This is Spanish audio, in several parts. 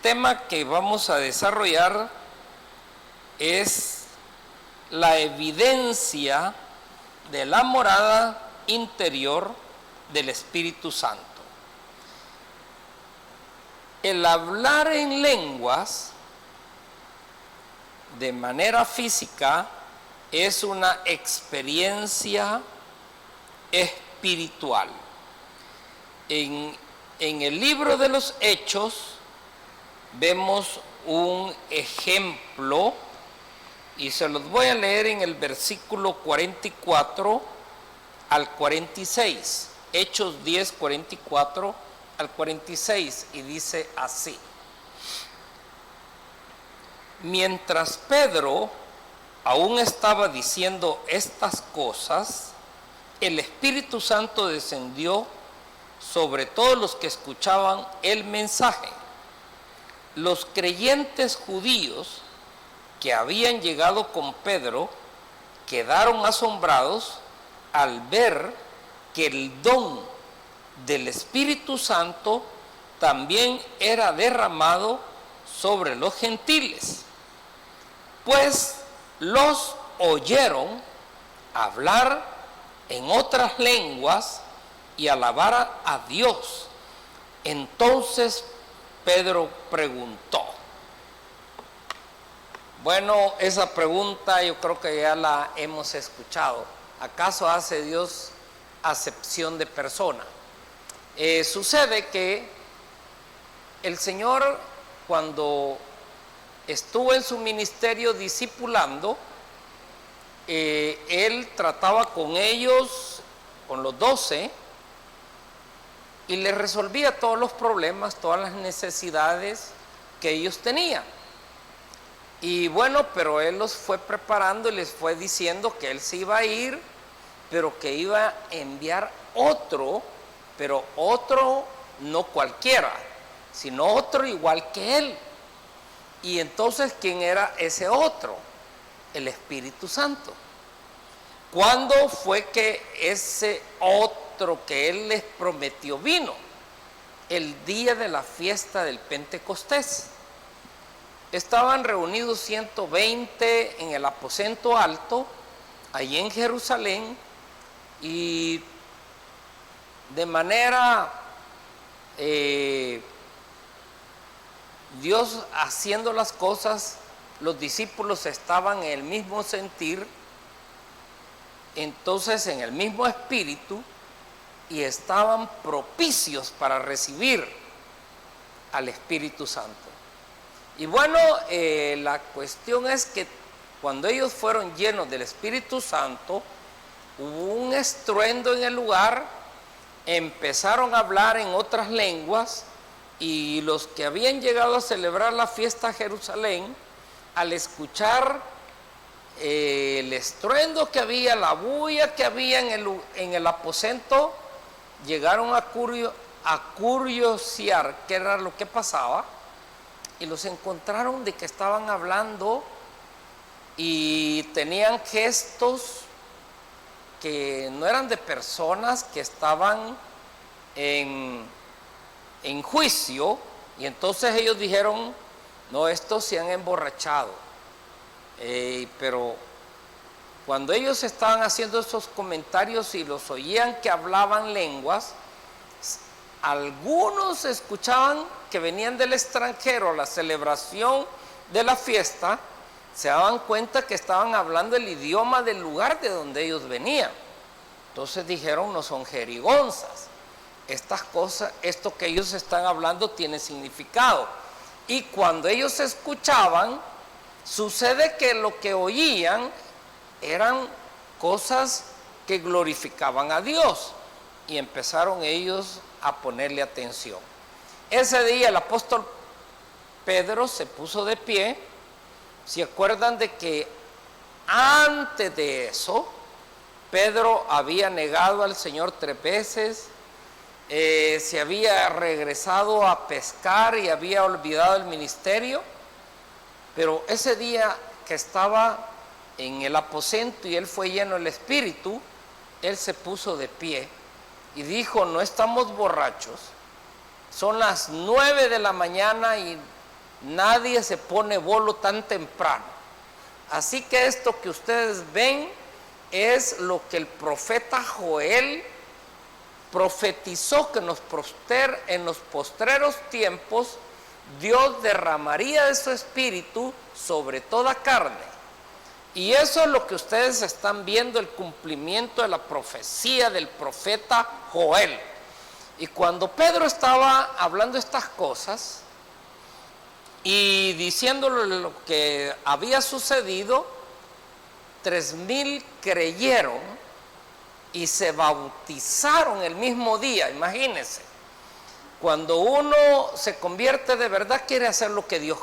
tema que vamos a desarrollar es la evidencia de la morada interior del Espíritu Santo. El hablar en lenguas de manera física es una experiencia espiritual. En el libro de los Hechos vemos un ejemplo y se los voy a leer en el versículo 44 al 46. Hechos 10, 44 al 46, y dice así: mientras Pedro aún estaba diciendo estas cosas, el Espíritu Santo descendió sobre todos los que escuchaban el mensaje. Los creyentes judíos que habían llegado con Pedro quedaron asombrados al ver que el don del Espíritu Santo también era derramado sobre los gentiles, pues los oyeron hablar en otras lenguas y alabar a Dios. Entonces Pedro preguntó. Bueno, esa pregunta yo creo que ya la hemos escuchado. ¿Acaso hace Dios acepción de persona? Sucede que el Señor, cuando estuvo en su ministerio discipulando, Él trataba con ellos, con los 12, y les resolvía todos los problemas, todas las necesidades que ellos tenían. Y bueno, pero Él los fue preparando y les fue diciendo que Él se iba a ir, pero que iba a enviar otro, pero otro no cualquiera, sino otro igual que Él. Y entonces, ¿quién era ese otro? El Espíritu Santo. ¿Cuándo fue que ese otro que Él les prometió vino? El día de la fiesta del Pentecostés. Estaban reunidos 120 en el aposento alto, allí en Jerusalén, y de manera Dios haciendo las cosas, los discípulos estaban en el mismo sentir, entonces en el mismo espíritu, y estaban propicios para recibir al Espíritu Santo. Y bueno, la cuestión es que cuando ellos fueron llenos del Espíritu Santo, hubo un estruendo en el lugar, empezaron a hablar en otras lenguas, y los que habían llegado a celebrar la fiesta a Jerusalén, al escuchar el estruendo que había, la bulla que había en el aposento, llegaron a curiosear qué era lo que pasaba, y los encontraron de que estaban hablando y tenían gestos que no eran de personas que estaban en juicio, y entonces ellos dijeron: no, estos se han emborrachado. Pero cuando ellos estaban haciendo esos comentarios y los oían que hablaban lenguas, algunos escuchaban que venían del extranjero a la celebración de la fiesta, se daban cuenta que estaban hablando el idioma del lugar de donde ellos venían. Entonces dijeron: no son jerigonzas, estas cosas, esto que ellos están hablando tiene significado. Y cuando ellos escuchaban, sucede que lo que oían eran cosas que glorificaban a Dios, y empezaron ellos a ponerle atención. Ese día el apóstol Pedro se puso de pie. ¿Se acuerdan de que antes de eso Pedro había negado al Señor 3 veces? Se había regresado a pescar y había olvidado el ministerio. Pero ese día que estaba en el aposento y él fue lleno del Espíritu, él se puso de pie y dijo: no estamos borrachos, son las 9 de la mañana y nadie se pone bolo tan temprano. Así que esto que ustedes ven es lo que el profeta Joel profetizó, que en los postreros tiempos Dios derramaría de su espíritu sobre toda carne. Y eso es lo que ustedes están viendo, el cumplimiento de la profecía del profeta Joel. Y cuando Pedro estaba hablando estas cosas y diciéndole lo que había sucedido, 3,000 creyeron y se bautizaron el mismo día. Imagínense, cuando uno se convierte de verdad, quiere hacer lo que Dios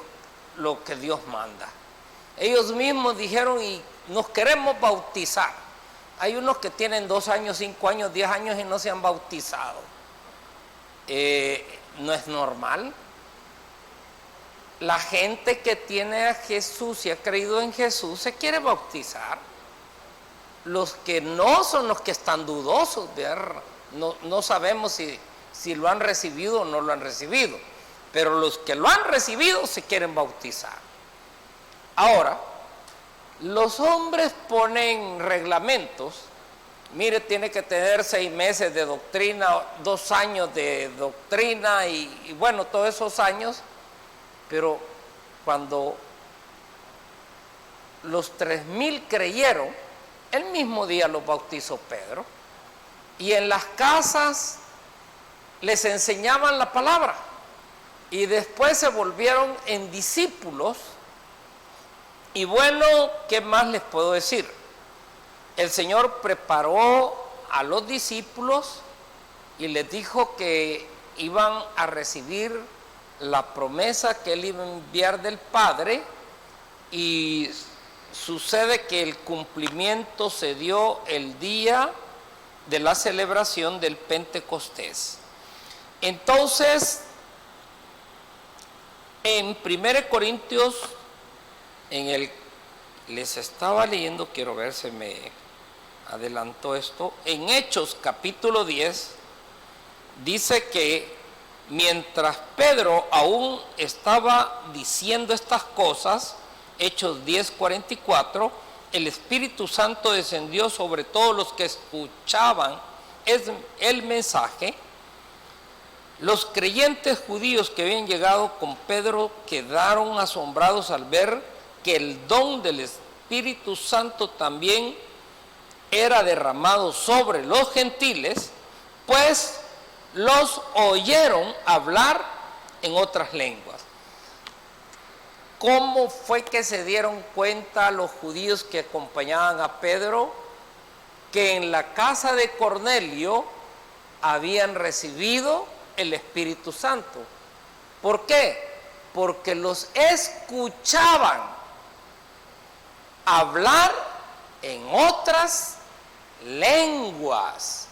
manda. Ellos mismos dijeron, y nos queremos bautizar. Hay unos que tienen 2 años, 5 años, 10 años y no se han bautizado. No es normal. La gente que tiene a Jesús y ha creído en Jesús se quiere bautizar. Los que no son los que están dudosos, no sabemos si lo han recibido o no lo han recibido, pero los que lo han recibido se quieren bautizar. Ahora, los hombres ponen reglamentos. Mire, tiene que tener 6 meses de doctrina, 2 años de doctrina y bueno, todos esos años. Pero cuando los 3,000 creyeron, el mismo día los bautizó Pedro. Y en las casas les enseñaban la palabra. Y después se volvieron en discípulos. Y bueno, ¿qué más les puedo decir? El Señor preparó a los discípulos y les dijo que iban a recibir la promesa que Él iba a enviar del Padre, y sucede que el cumplimiento se dio el día de la celebración del Pentecostés. Entonces, en 1 Corintios, les estaba leyendo, quiero ver, se me adelantó esto, en Hechos capítulo 10, dice que mientras Pedro aún estaba diciendo estas cosas, Hechos 10:44, el Espíritu Santo descendió sobre todos los que escuchaban el mensaje. Los creyentes judíos que habían llegado con Pedro quedaron asombrados al ver que el don del Espíritu Santo también era derramado sobre los gentiles, pues los oyeron hablar en otras lenguas. ¿Cómo fue que se dieron cuenta los judíos que acompañaban a Pedro que en la casa de Cornelio habían recibido el Espíritu Santo? ¿Por qué? Porque los escuchaban hablar en otras lenguas.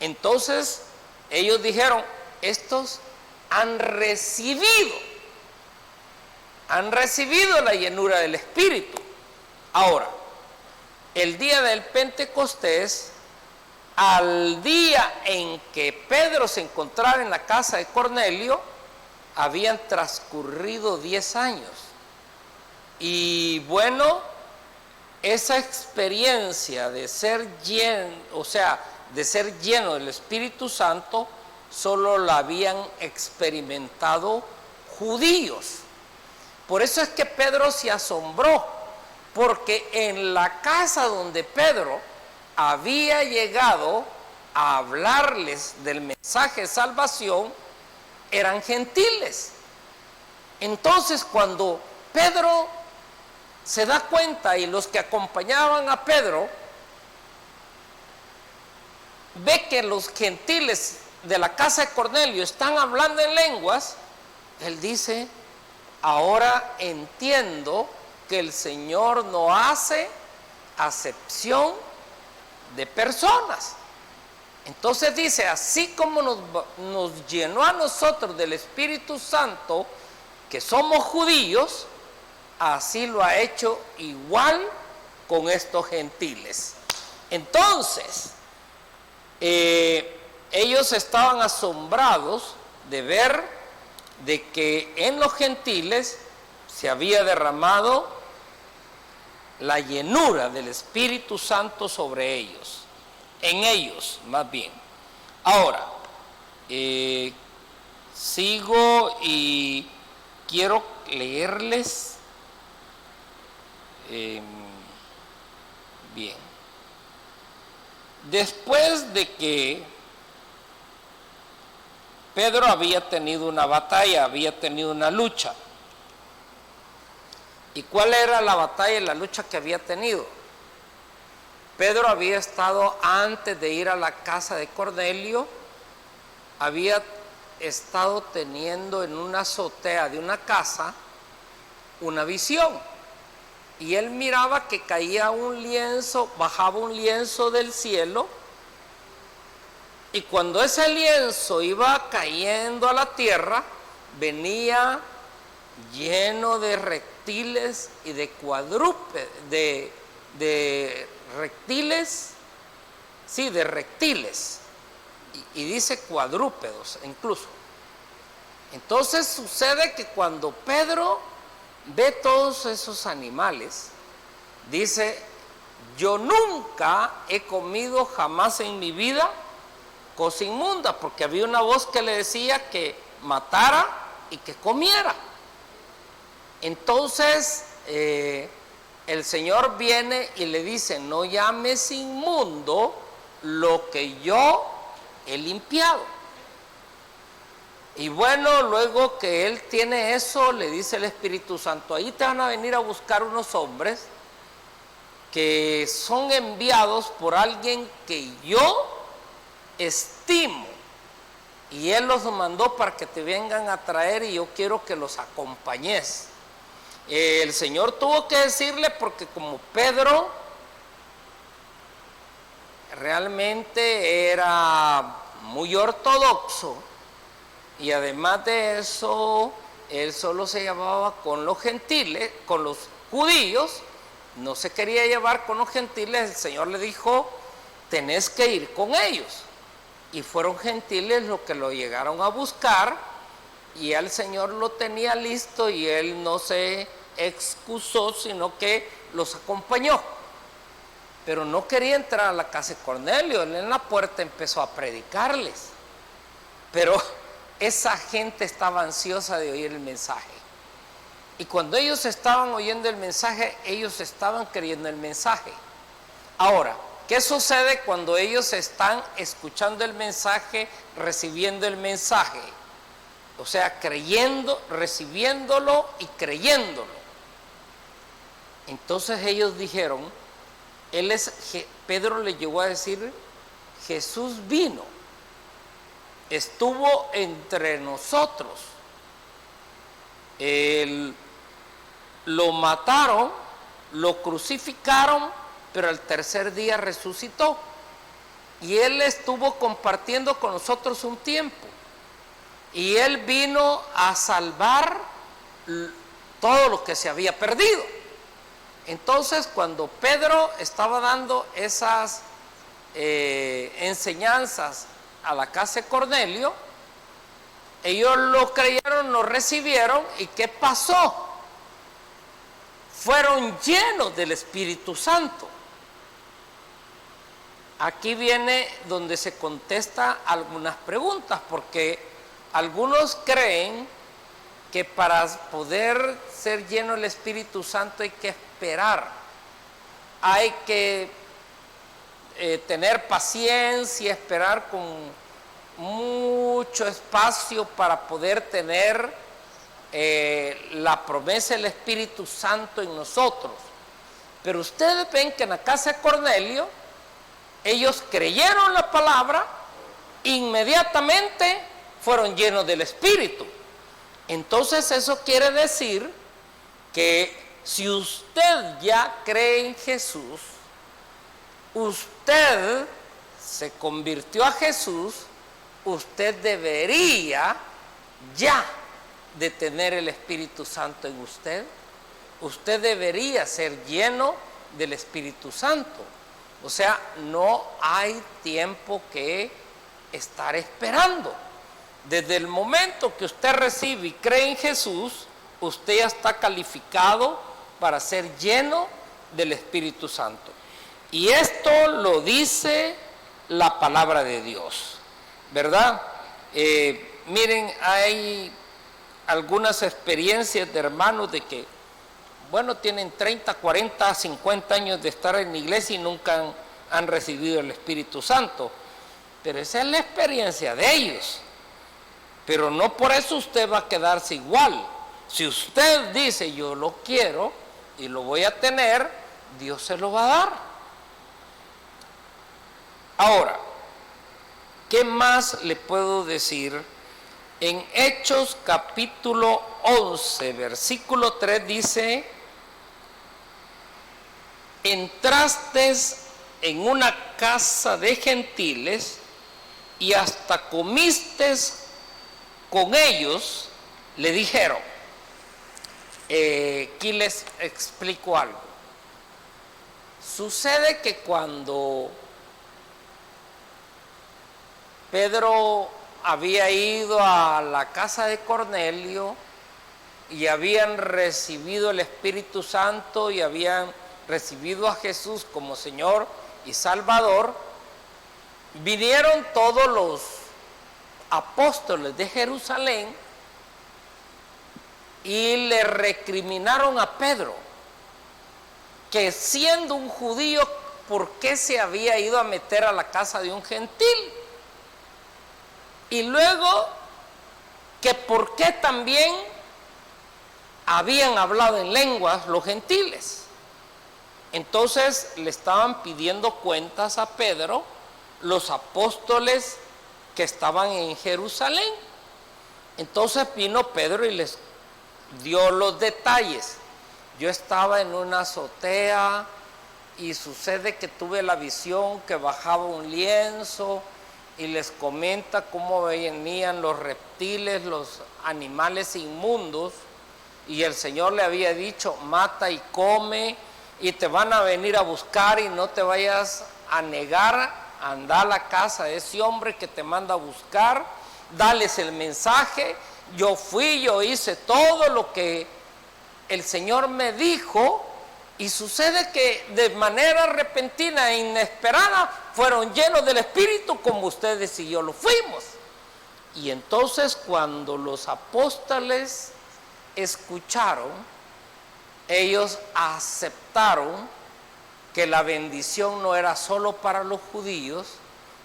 Entonces ellos dijeron, estos han recibido la llenura del Espíritu. Ahora, el día del Pentecostés, al día en que Pedro se encontraba en la casa de Cornelio, habían transcurrido 10 años. Y bueno, esa experiencia de ser lleno del Espíritu Santo, solo la habían experimentado judíos. Por eso es que Pedro se asombró, porque en la casa donde Pedro había llegado a hablarles del mensaje de salvación, eran gentiles. Entonces, cuando Pedro se da cuenta y los que acompañaban a Pedro ve que los gentiles de la casa de Cornelio están hablando en lenguas, él dice, ahora entiendo que el Señor no hace acepción de personas. Entonces dice, así como nos llenó a nosotros del Espíritu Santo, que somos judíos, así lo ha hecho igual con estos gentiles. Entonces, ellos estaban asombrados de ver de que en los gentiles se había derramado la llenura del Espíritu Santo sobre ellos, en ellos más bien. Ahora, sigo y quiero leerles bien. Después de que Pedro había tenido una batalla, había tenido una lucha. ¿Y cuál era la batalla y la lucha que había tenido? Pedro había estado, antes de ir a la casa de Cornelio, había estado teniendo en una azotea de una casa una visión. Y él miraba que caía un lienzo, bajaba un lienzo del cielo, y cuando ese lienzo iba cayendo a la tierra, venía lleno de reptiles y de cuadrúpedos, de reptiles, sí, de reptiles, y dice cuadrúpedos incluso. Entonces sucede que cuando Pedro ve todos esos animales, dice: yo nunca he comido jamás en mi vida cosa inmunda, porque había una voz que le decía que matara y que comiera. Entonces el Señor viene y le dice: no llames inmundo lo que yo he limpiado. Y bueno, luego que él tiene eso, le dice el Espíritu Santo: ahí te van a venir a buscar unos hombres que son enviados por alguien que yo estimo, y él los mandó para que te vengan a traer, y yo quiero que los acompañes. El Señor tuvo que decirle, porque como Pedro realmente era muy ortodoxo, y además de eso él solo se llevaba con los gentiles, con los judíos, no se quería llevar con los gentiles. El Señor le dijo: tenés que ir con ellos. Y fueron gentiles los que lo llegaron a buscar, y el Señor lo tenía listo, y él no se excusó, sino que los acompañó. Pero no quería entrar a la casa de Cornelio. Él en la puerta empezó a predicarles, pero esa gente estaba ansiosa de oír el mensaje, y cuando ellos estaban oyendo el mensaje, ellos estaban creyendo el mensaje. Ahora, ¿qué sucede cuando ellos están escuchando el mensaje, recibiendo el mensaje? O sea, creyendo, recibiéndolo y creyéndolo. Entonces ellos dijeron, Pedro le llegó a decir: Jesús vino, estuvo entre nosotros, lo mataron, lo crucificaron, pero al tercer día resucitó, y él estuvo compartiendo con nosotros un tiempo, y él vino a salvar todo lo que se había perdido. Entonces, cuando Pedro estaba dando esas enseñanzas a la casa de Cornelio, ellos lo creyeron, lo recibieron, y ¿qué pasó? Fueron llenos del Espíritu Santo. Aquí viene donde se contesta algunas preguntas, porque algunos creen que para poder ser lleno del Espíritu Santo hay que esperar, hay que tener paciencia, esperar con mucho espacio para poder tener la promesa del Espíritu Santo en nosotros. Pero ustedes ven que en la casa de Cornelio, ellos creyeron la palabra, inmediatamente fueron llenos del Espíritu. Entonces eso quiere decir que si usted ya cree en Jesús, usted se convirtió a Jesús, usted debería ya de tener el Espíritu Santo en usted. Usted debería ser lleno del Espíritu Santo. O sea, no hay tiempo que estar esperando. Desde el momento que usted recibe y cree en Jesús, usted ya está calificado para ser lleno del Espíritu Santo. Y esto lo dice la palabra de Dios, ¿verdad? Miren, hay algunas experiencias de hermanos de que, bueno, tienen 30, 40, 50 años de estar en la iglesia y nunca han recibido el Espíritu Santo. Pero esa es la experiencia de ellos. Pero no por eso usted va a quedarse igual. Si usted dice, yo lo quiero y lo voy a tener, Dios se lo va a dar. Ahora, ¿qué más le puedo decir? En Hechos capítulo 11, versículo 3 dice: entraste en una casa de gentiles y hasta comiste con ellos, le dijeron. Aquí les explico algo. Sucede que cuando Pedro había ido a la casa de Cornelio y habían recibido el Espíritu Santo y habían recibido a Jesús como Señor y Salvador, vinieron todos los apóstoles de Jerusalén y le recriminaron a Pedro que, siendo un judío, ¿por qué se había ido a meter a la casa de un gentil? Y luego que por qué también habían hablado en lenguas los gentiles. Entonces le estaban pidiendo cuentas a Pedro los apóstoles que estaban en Jerusalén. Entonces vino Pedro y les dio los detalles. Yo estaba en una azotea y sucede que tuve la visión que bajaba un lienzo y les comenta cómo venían los reptiles, los animales inmundos, y el Señor le había dicho, mata y come, y te van a venir a buscar y no te vayas a negar, anda a la casa de ese hombre que te manda a buscar, dales el mensaje. Yo fui, yo hice todo lo que el Señor me dijo, y sucede que de manera repentina e inesperada fueron llenos del Espíritu como ustedes y yo lo fuimos. Y entonces cuando los apóstoles escucharon, ellos aceptaron que la bendición no era solo para los judíos,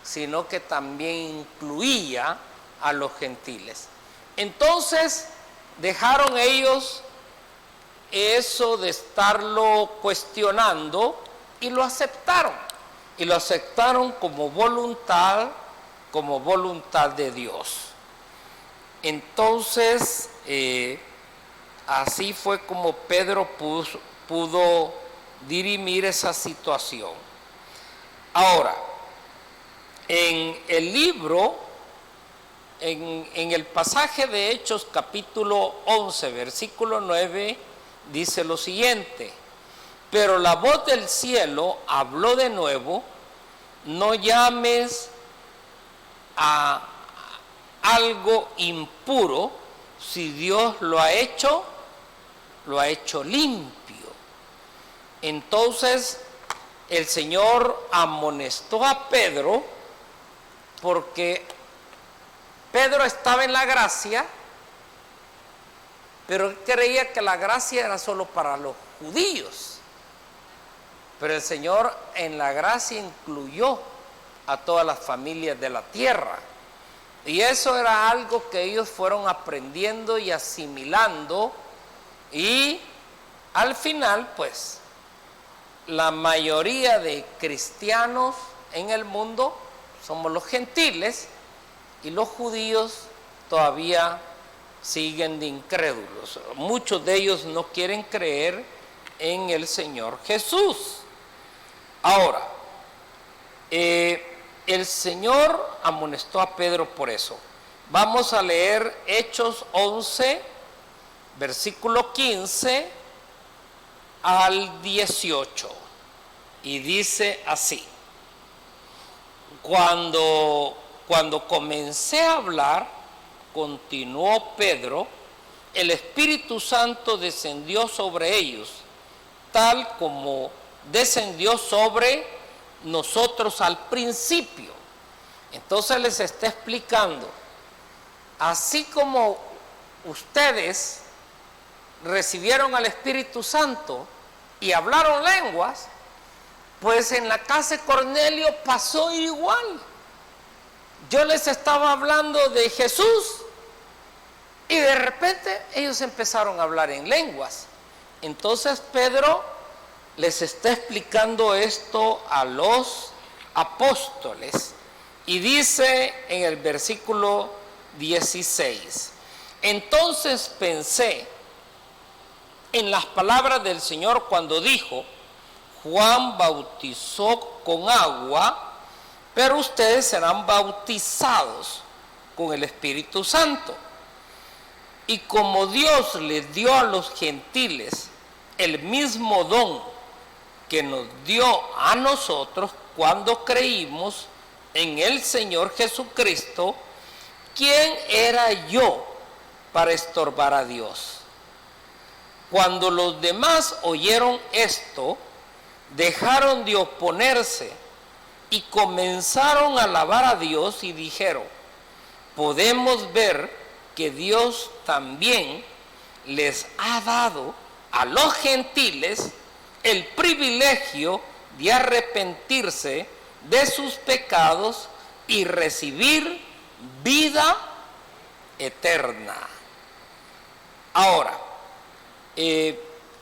sino que también incluía a los gentiles. Entonces dejaron ellos eso de estarlo cuestionando y lo aceptaron. Y lo aceptaron como voluntad de Dios. Entonces, así fue como Pedro pudo dirimir esa situación. Ahora, en el libro, en el pasaje de Hechos capítulo 11, versículo 9, dice lo siguiente: pero la voz del cielo habló de nuevo, no llames a algo impuro, si Dios lo ha hecho limpio. Entonces el Señor amonestó a Pedro, porque Pedro estaba en la gracia, pero él creía que la gracia era solo para los judíos. Pero el Señor en la gracia incluyó a todas las familias de la tierra. Y eso era algo que ellos fueron aprendiendo y asimilando. Y al final, pues, la mayoría de cristianos en el mundo somos los gentiles, y los judíos todavía siguen de incrédulos. Muchos de ellos no quieren creer en el Señor Jesús. Ahora, el Señor amonestó a Pedro por eso. Vamos a leer Hechos 11, versículo 15 al 18. Y dice así: cuando comencé a hablar, continuó Pedro, el Espíritu Santo descendió sobre ellos, tal como descendió sobre nosotros al principio. Entonces les está explicando, así como ustedes recibieron al Espíritu Santo y hablaron lenguas, pues en la casa de Cornelio pasó igual. Yo les estaba hablando de Jesús y de repente ellos empezaron a hablar en lenguas. Entonces Pedro les está explicando esto a los apóstoles y dice en el versículo 16: entonces pensé en las palabras del Señor cuando dijo: Juan bautizó con agua, pero ustedes serán bautizados con el Espíritu Santo. Y como Dios les dio a los gentiles el mismo don que nos dio a nosotros cuando creímos en el Señor Jesucristo, ¿quién era yo para estorbar a Dios? Cuando los demás oyeron esto, dejaron de oponerse y comenzaron a alabar a Dios y dijeron: podemos ver que Dios también les ha dado a los gentiles el privilegio de arrepentirse de sus pecados y recibir vida eterna. Ahora,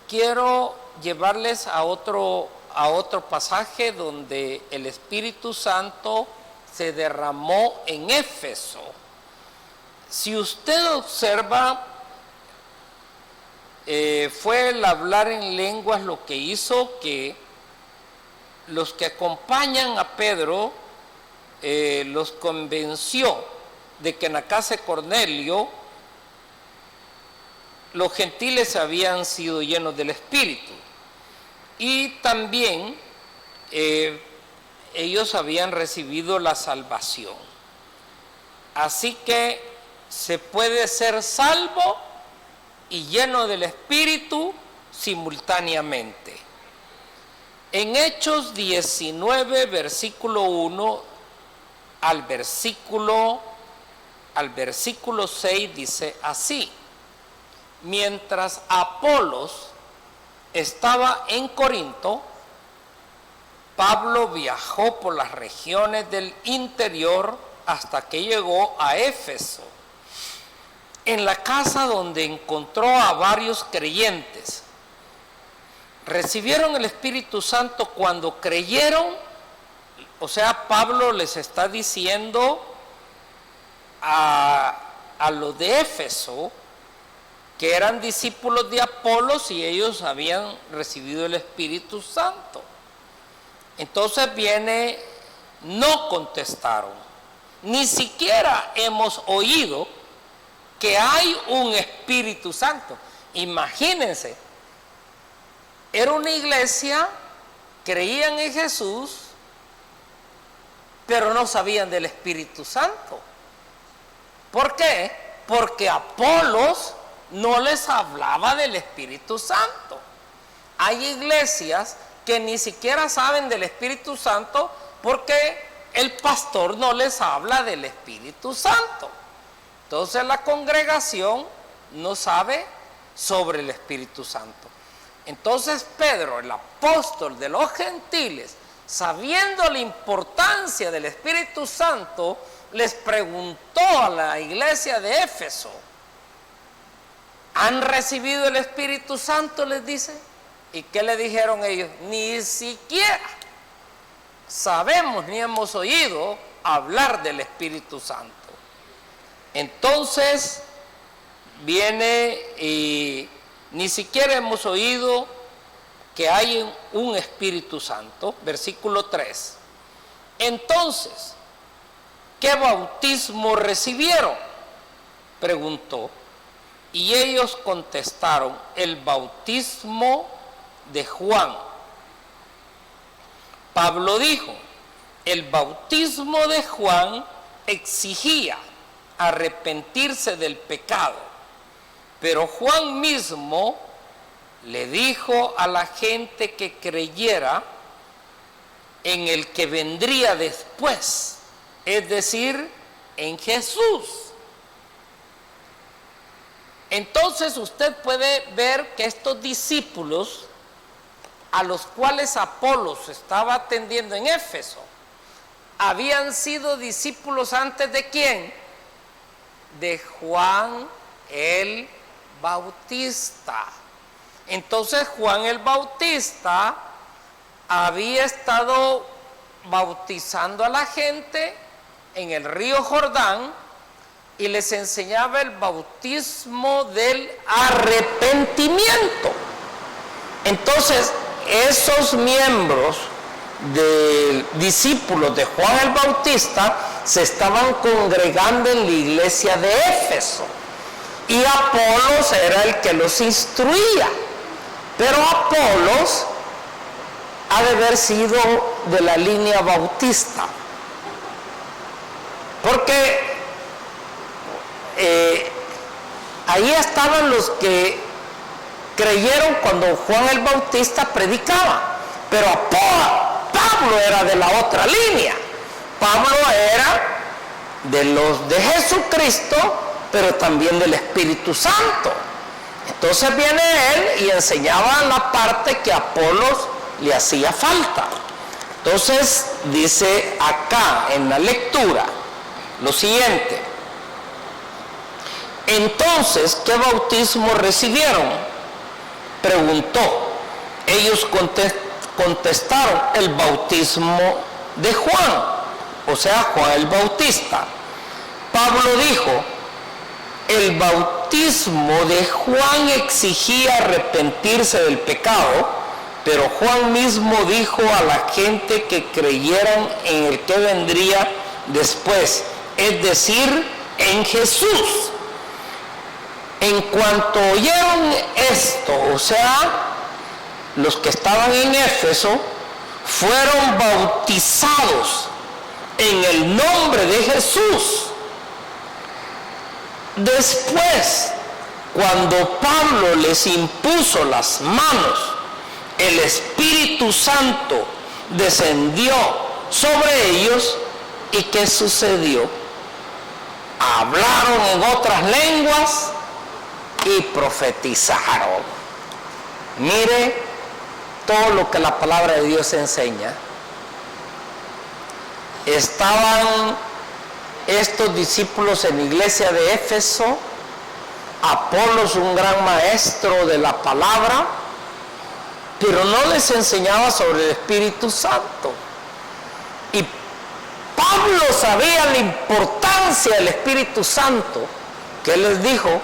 quiero llevarles a otro pasaje donde el Espíritu Santo se derramó en Éfeso. Si usted observa, fue el hablar en lenguas lo que hizo que los que acompañan a Pedro los convenció de que en la casa de Cornelio los gentiles habían sido llenos del Espíritu y también ellos habían recibido la salvación. Así que se puede ser salvo y lleno del Espíritu simultáneamente. En Hechos 19, versículo 1 al versículo 6 dice así: mientras Apolos estaba en Corinto, Pablo viajó por las regiones del interior hasta que llegó a Éfeso. En la casa donde encontró a varios creyentes, recibieron el Espíritu Santo cuando creyeron. O sea, Pablo les está diciendo a los de Éfeso que eran discípulos de Apolos y ellos habían recibido el Espíritu Santo. Entonces viene: no contestaron, ni siquiera hemos oído que hay un Espíritu Santo. Imagínense, era una iglesia, creían en Jesús, pero no sabían del Espíritu Santo. ¿Por qué? Porque Apolos no les hablaba del Espíritu Santo. Hay iglesias que ni siquiera saben del Espíritu Santo porque el pastor no les habla del Espíritu Santo. Entonces la congregación no sabe sobre el Espíritu Santo. Entonces Pedro, el apóstol de los gentiles, sabiendo la importancia del Espíritu Santo, les preguntó a la iglesia de Éfeso: ¿han recibido el Espíritu Santo?, les dice. ¿Y qué le dijeron ellos? Ni siquiera sabemos ni hemos oído hablar del Espíritu Santo. Entonces viene y ni siquiera hemos oído que hay un Espíritu Santo. Versículo 3. Entonces, ¿qué bautismo recibieron?, preguntó. Y ellos contestaron: el bautismo de Juan. Pablo dijo: el bautismo de Juan exigía arrepentirse del pecado. Pero Juan mismo le dijo a la gente que creyera en el que vendría después, es decir, en Jesús. Entonces usted puede ver que estos discípulos a los cuales Apolos estaba atendiendo en Éfeso, habían sido discípulos antes de ¿quién? De Juan el Bautista. Entonces Juan el Bautista había estado bautizando a la gente en el río Jordán y les enseñaba el bautismo del arrepentimiento. Entonces, esos miembros de discípulos de Juan el Bautista se estaban congregando en la iglesia de Éfeso y Apolos era el que los instruía, pero Apolos ha de haber sido de la línea bautista, porque ahí estaban los que creyeron cuando Juan el Bautista predicaba, pero Pablo era de la otra línea. Pablo era de los de Jesucristo, pero también del Espíritu Santo. Entonces viene él y enseñaba la parte que a Apolos le hacía falta. Entonces dice acá en la lectura lo siguiente: entonces, ¿qué bautismo recibieron?, preguntó. Ellos contestaron: el bautismo de Juan, o sea, Juan el Bautista. Pablo dijo: el bautismo de Juan exigía arrepentirse del pecado, pero Juan mismo dijo a la gente que creyeran en el que vendría después, es decir, en Jesús. En cuanto oyeron esto, o sea, los que estaban en Éfeso, fueron bautizados en el nombre de Jesús. Después, cuando Pablo les impuso las manos, el Espíritu Santo descendió sobre ellos. ¿Y qué sucedió? Hablaron en otras lenguas y profetizaron. Mire todo lo que la palabra de Dios enseña. Estaban estos discípulos en la iglesia de Éfeso, Apolos, un gran maestro de la palabra, pero no les enseñaba sobre el Espíritu Santo. Y Pablo sabía la importancia del Espíritu Santo, que él les dijo: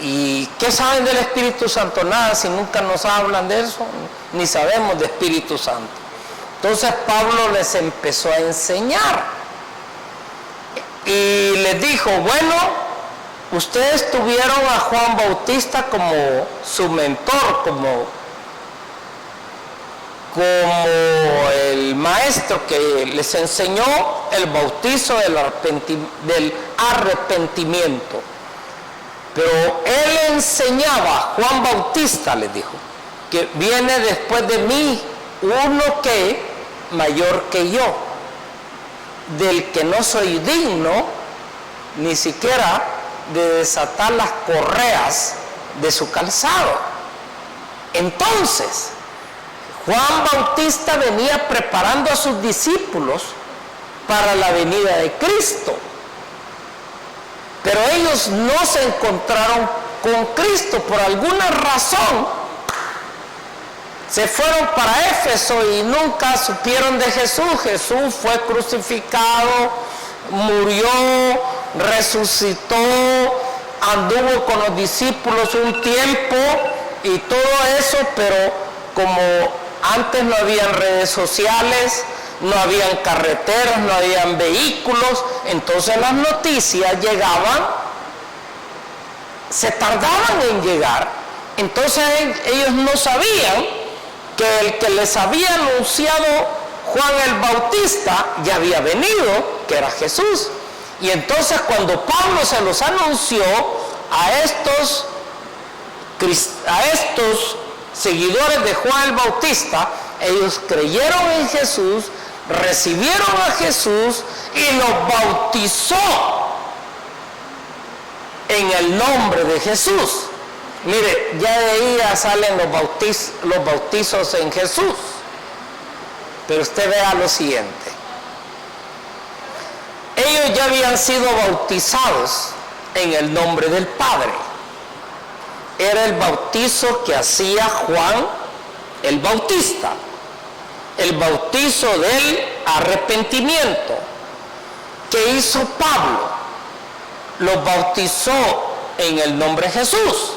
¿y qué saben del Espíritu Santo? Nada, si nunca nos hablan de eso, ni sabemos de Espíritu Santo. Entonces Pablo les empezó a enseñar y les dijo: bueno, ustedes tuvieron a Juan Bautista como su mentor, como el maestro que les enseñó el bautizo del arrepentimiento. Pero él enseñaba, Juan Bautista les dijo, que viene después de mí uno que mayor que yo, del que no soy digno ni siquiera de desatar las correas de su calzado. Entonces, Juan Bautista venía preparando a sus discípulos para la venida de Cristo. Pero ellos no se encontraron con Cristo por alguna razón. Se fueron para Éfeso y nunca supieron de Jesús. Jesús fue crucificado, murió, resucitó, anduvo con los discípulos un tiempo y todo eso, pero como antes no habían redes sociales, no habían carreteras, no habían vehículos, entonces las noticias llegaban, se tardaban en llegar. Entonces ellos no sabían que el que les había anunciado Juan el Bautista ya había venido, que era Jesús. Y entonces cuando Pablo se los anunció a estos seguidores de Juan el Bautista, ellos creyeron en Jesús, recibieron a Jesús y los bautizó en el nombre de Jesús. Mire, ya de ahí ya salen los bautizos en Jesús. Pero usted vea lo siguiente. Ellos ya habían sido bautizados en el nombre del Padre. Era el bautizo que hacía Juan el Bautista. El bautizo del arrepentimiento que hizo Pablo. Los bautizó en el nombre de Jesús.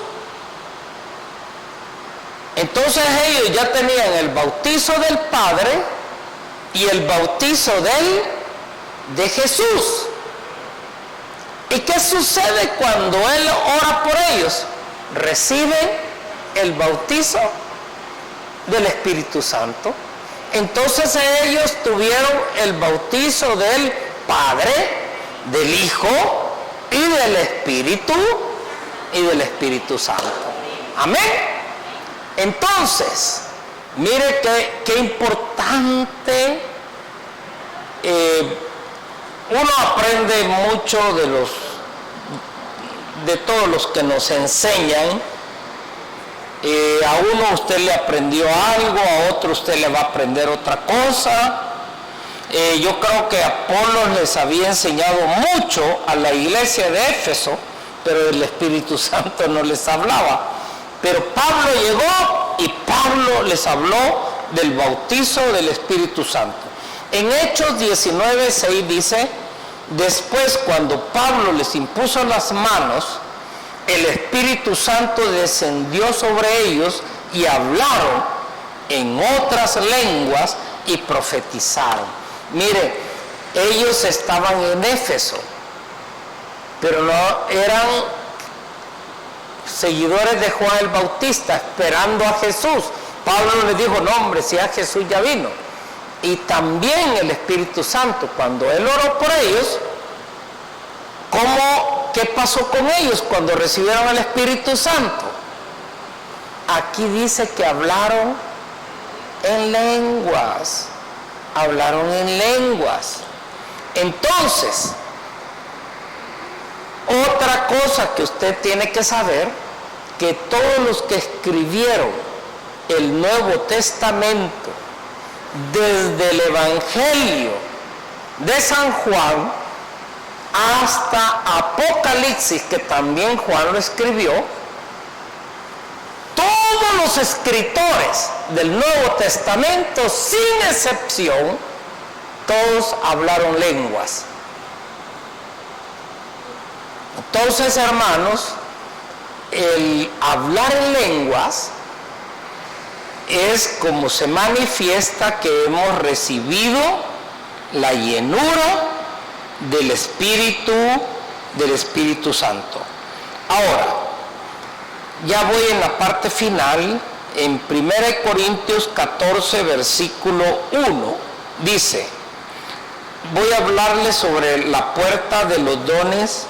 Entonces ellos ya tenían el bautizo del Padre y el bautizo de Jesús. ¿Y qué sucede cuando Él ora por ellos? Reciben el bautizo del Espíritu Santo. Entonces ellos tuvieron el bautizo del Padre, del Hijo y del Espíritu Santo. Amén. Entonces, mire qué importante. Uno aprende mucho de todos los que nos enseñan. A uno usted le aprendió algo, a otro usted le va a aprender otra cosa. Yo creo que Apolos les había enseñado mucho a la iglesia de Éfeso, pero el Espíritu Santo no les hablaba. Pero Pablo llegó y Pablo les habló del bautizo del Espíritu Santo. En Hechos 19:6 dice: después, cuando Pablo les impuso las manos, el Espíritu Santo descendió sobre ellos y hablaron en otras lenguas y profetizaron. Mire, ellos estaban en Éfeso, pero no eran seguidores de Juan el Bautista esperando a Jesús. Pablo les dijo: no, hombre, si a Jesús ya vino. Y también el Espíritu Santo, cuando Él oró por ellos, ¿qué pasó con ellos cuando recibieron el Espíritu Santo? Aquí dice que hablaron en lenguas. Hablaron en lenguas. Entonces, otra cosa que usted tiene que saber, que todos los que escribieron el Nuevo Testamento, desde el Evangelio de San Juan hasta Apocalipsis, que también Juan lo escribió, todos los escritores del Nuevo Testamento, sin excepción, todos hablaron lenguas. Entonces, hermanos, el hablar en lenguas es como se manifiesta que hemos recibido la llenura del Espíritu Santo. Ahora, ya voy en la parte final. En 1 Corintios 14, versículo 1, dice: voy a hablarles sobre la puerta de los dones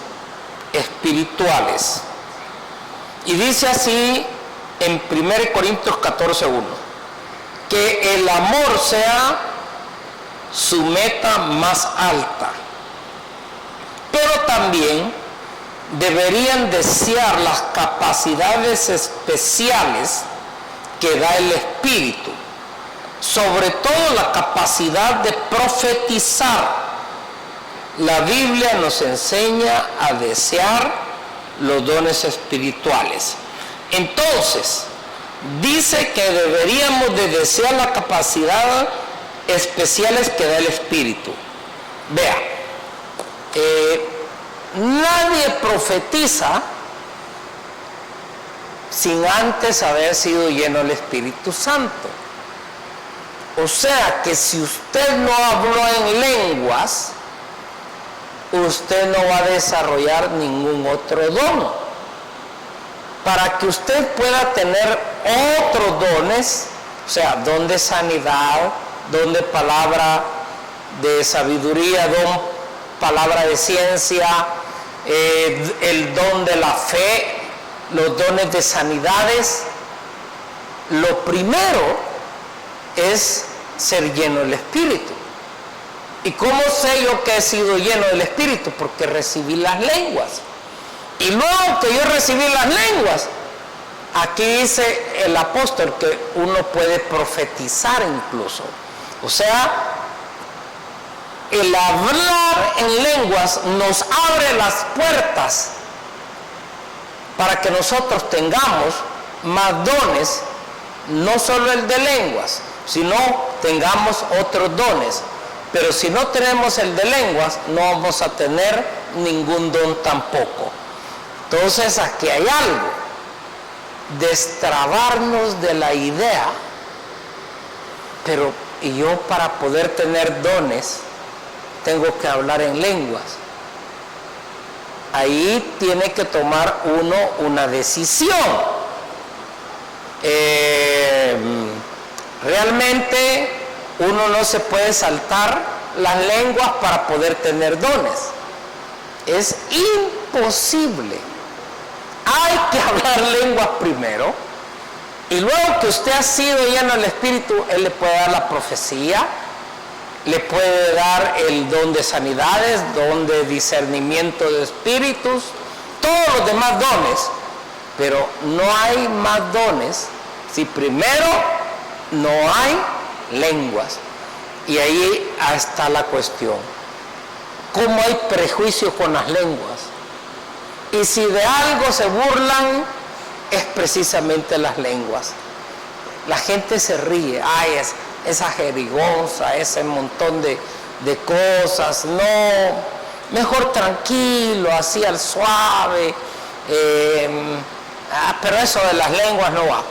espirituales. Y dice así en 1 Corintios 14, 1, que el amor sea su meta más alta, pero también deberían desear las capacidades especiales que da el Espíritu, sobre todo la capacidad de profetizar. La Biblia nos enseña a desear los dones espirituales. Entonces, dice que deberíamos de desear las capacidades especiales que da el Espíritu. Vea, nadie profetiza sin antes haber sido lleno del Espíritu Santo. O sea que si usted no habló en lenguas, usted no va a desarrollar ningún otro don. Para que usted pueda tener otros dones, o sea, don de sanidad, don de palabra, de sabiduría, don palabra de ciencia, el don de la fe, los dones de sanidades. Lo primero es ser lleno del Espíritu. ¿Y cómo sé yo que he sido lleno del Espíritu? Porque recibí las lenguas. Y luego que yo recibí las lenguas, aquí dice el apóstol que uno puede profetizar incluso. O sea, el hablar en lenguas nos abre las puertas para que nosotros tengamos más dones, no solo el de lenguas, sino tengamos otros dones. Pero si no tenemos el de lenguas, no vamos a tener ningún don tampoco. Entonces aquí hay algo, destrabarnos de la idea, pero y yo para poder tener dones, tengo que hablar en lenguas. Ahí tiene que tomar uno una decisión. Realmente uno no se puede saltar las lenguas para poder tener dones. Es imposible. Hay que hablar lenguas primero, y luego que usted ha sido lleno del Espíritu, Él le puede dar la profecía, le puede dar el don de sanidades, don de discernimiento de espíritus, todos los demás dones. Pero no hay más dones si primero no hay lenguas. Y ahí está la cuestión. ¿Cómo hay prejuicio con las lenguas? Y si de algo se burlan, es precisamente las lenguas. La gente se ríe, ay, esa jerigonza, ese montón de cosas. No, mejor tranquilo, así al suave. Pero eso de las lenguas no va.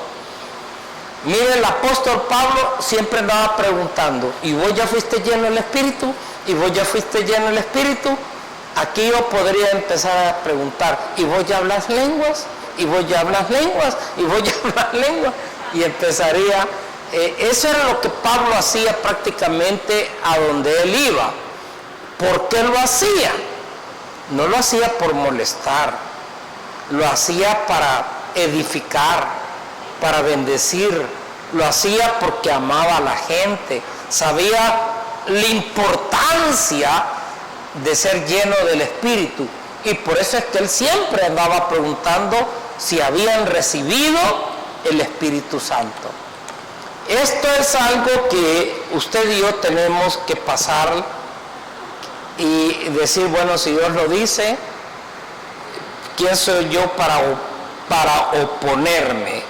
Mire, el apóstol Pablo siempre andaba preguntando, ¿y vos ya fuiste lleno del Espíritu? ¿Y vos ya fuiste lleno del Espíritu? Aquí yo podría empezar a preguntar, ¿y vos ya hablas lenguas? ¿Y vos ya hablas lenguas? ¿Y vos ya hablas lenguas? Y empezaría, eso era lo que Pablo hacía prácticamente a donde él iba. ¿Por qué lo hacía? No lo hacía por molestar, lo hacía para edificar, para bendecir, lo hacía porque amaba a la gente, sabía la importancia de ser lleno del Espíritu, y por eso es que él siempre andaba preguntando si habían recibido el Espíritu Santo. Esto es algo que usted y yo tenemos que pasar y decir, bueno, si Dios lo dice, ¿quién soy yo para oponerme?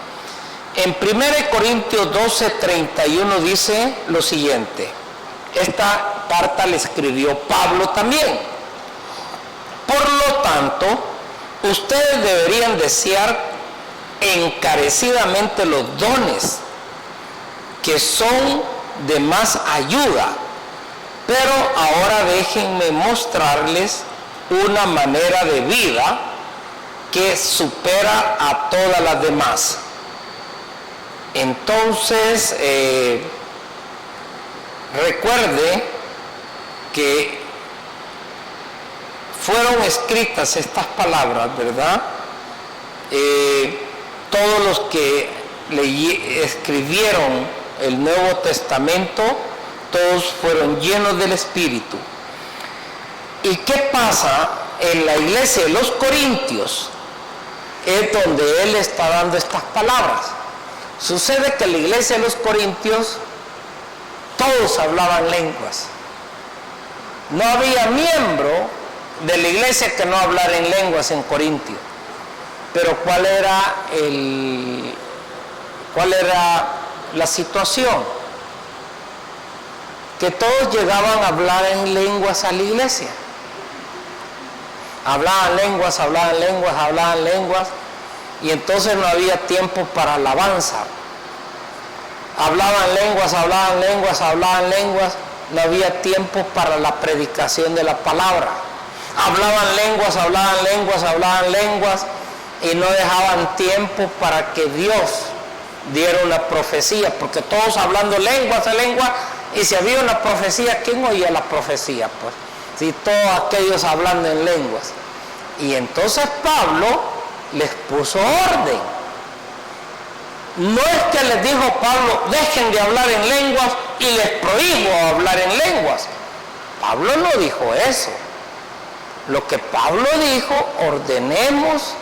En 1 Corintios 12:31 dice lo siguiente. Esta carta la escribió Pablo también. Por lo tanto, ustedes deberían desear encarecidamente los dones que son de más ayuda, pero ahora déjenme mostrarles una manera de vida que supera a todas las demás. Entonces, recuerde que fueron escritas estas palabras, ¿verdad? Todos los que escribieron el Nuevo Testamento, todos fueron llenos del Espíritu. ¿Y qué pasa en la iglesia de los Corintios? Es donde él está dando estas palabras. Sucede que en la iglesia de los Corintios todos hablaban lenguas. No había miembro de la iglesia que no hablara en lenguas en Corintio. Pero ¿cuál era la situación? Que todos llegaban a hablar en lenguas a la iglesia. Hablaban lenguas, y entonces no había tiempo para alabanza. Hablaban lenguas, no había tiempo para la predicación de la palabra. Hablaban lenguas, y no dejaban tiempo para que Dios diera una profecía, porque todos hablando lenguas, y si había una profecía, ¿quién oía la profecía? Pues y todos aquellos hablando en lenguas. Y entonces Pablo les puso orden. No es que les dijo Pablo, dejen de hablar en lenguas y les prohíbo hablar en lenguas. Pablo no dijo eso. Lo que Pablo dijo, ordenemos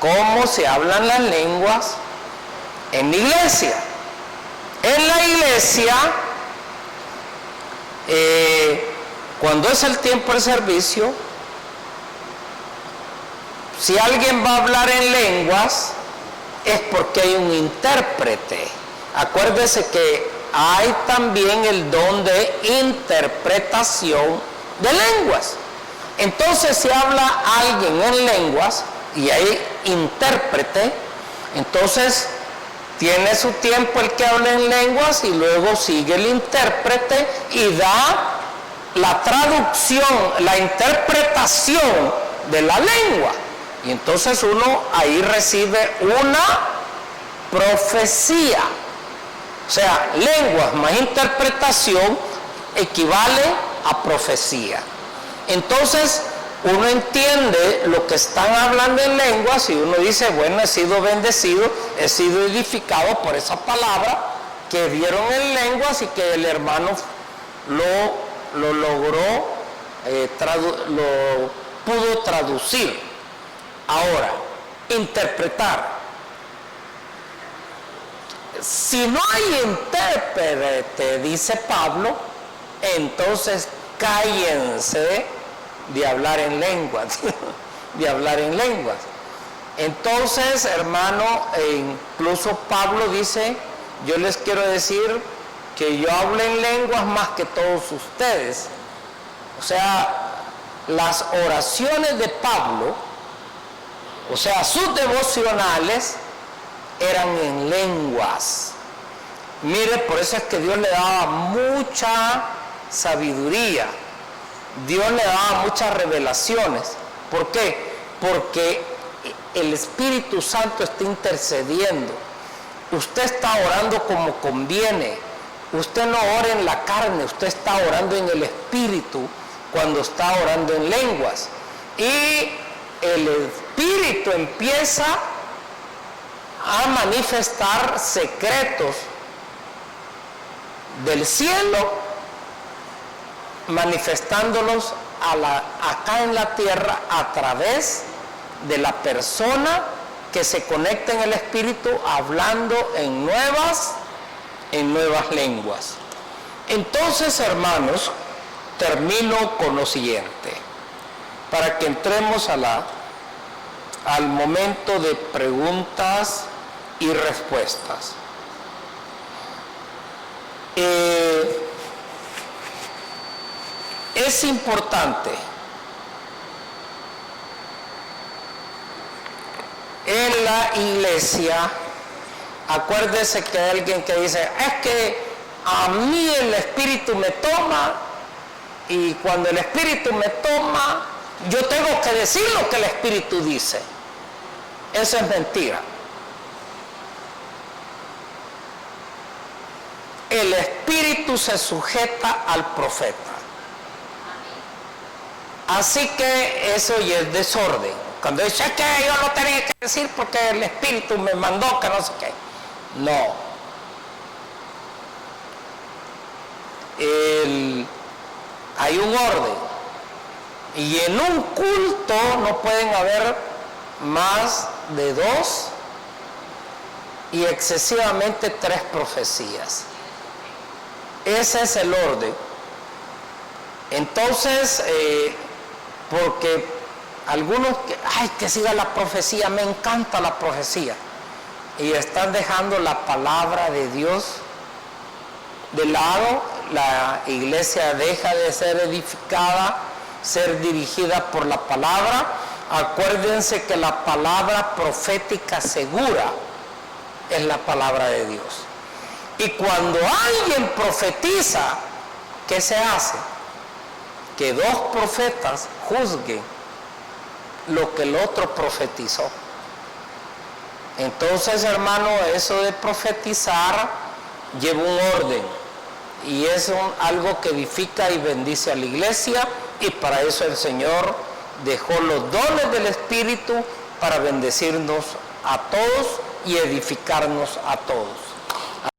cómo se hablan las lenguas en la iglesia. En la iglesia, cuando es el tiempo del servicio, si alguien va a hablar en lenguas, es porque hay un intérprete. Acuérdese que hay también el don de interpretación de lenguas. Entonces, si habla alguien en lenguas y hay intérprete, entonces tiene su tiempo el que habla en lenguas y luego sigue el intérprete y da la traducción, la interpretación de la lengua. Y entonces uno ahí recibe una profecía. O sea, lenguas más interpretación equivale a profecía. Entonces uno entiende lo que están hablando en lenguas y uno dice, bueno, he sido bendecido, he sido edificado por esa palabra que dieron en lenguas y que el hermano lo logró, lo pudo traducir. Ahora, interpretar. Si no hay intérprete, dice Pablo, entonces cállense de hablar en lenguas, de hablar en lenguas. Entonces, hermano, incluso Pablo dice, yo les quiero decir que yo hablo en lenguas más que todos ustedes. O sea, las oraciones de Pablo, o sea, sus devocionales eran en lenguas. Mire, por eso es que Dios le daba mucha sabiduría. Dios le daba muchas revelaciones. ¿Por qué? Porque el Espíritu Santo está intercediendo. Usted está orando como conviene. Usted no ora en la carne, usted está orando en el Espíritu cuando está orando en lenguas. Y el Espíritu empieza a manifestar secretos del cielo, manifestándolos acá en la tierra a través de la persona que se conecta en el Espíritu hablando en nuevas lenguas. Entonces, hermanos, termino con lo siguiente, para que entremos al momento de preguntas y respuestas. Es importante en la iglesia, acuérdese que hay alguien que dice, es que a mí el Espíritu me toma, y cuando el Espíritu me toma, yo tengo que decir lo que el Espíritu dice. Eso es mentira. El Espíritu se sujeta al profeta. Así que eso ya es desorden. Cuando dice que yo lo tenía que decir porque el Espíritu me mandó que no sé qué. No. Hay un orden. Y en un culto no pueden haber más de 2 y excesivamente 3 profecías. Ese es el orden. Entonces, porque algunos, que siga la profecía, me encanta la profecía, y están dejando la palabra de Dios de lado. La iglesia deja de ser edificada, ser dirigida por la palabra. Acuérdense que la palabra profética segura es la palabra de Dios. Y cuando alguien profetiza, ¿qué se hace? Que 2 profetas juzguen lo que el otro profetizó. Entonces, hermano, eso de profetizar lleva un orden, y es algo que edifica y bendice a la iglesia Y para eso el Señor dejó los dones del Espíritu para bendecirnos a todos y edificarnos a todos.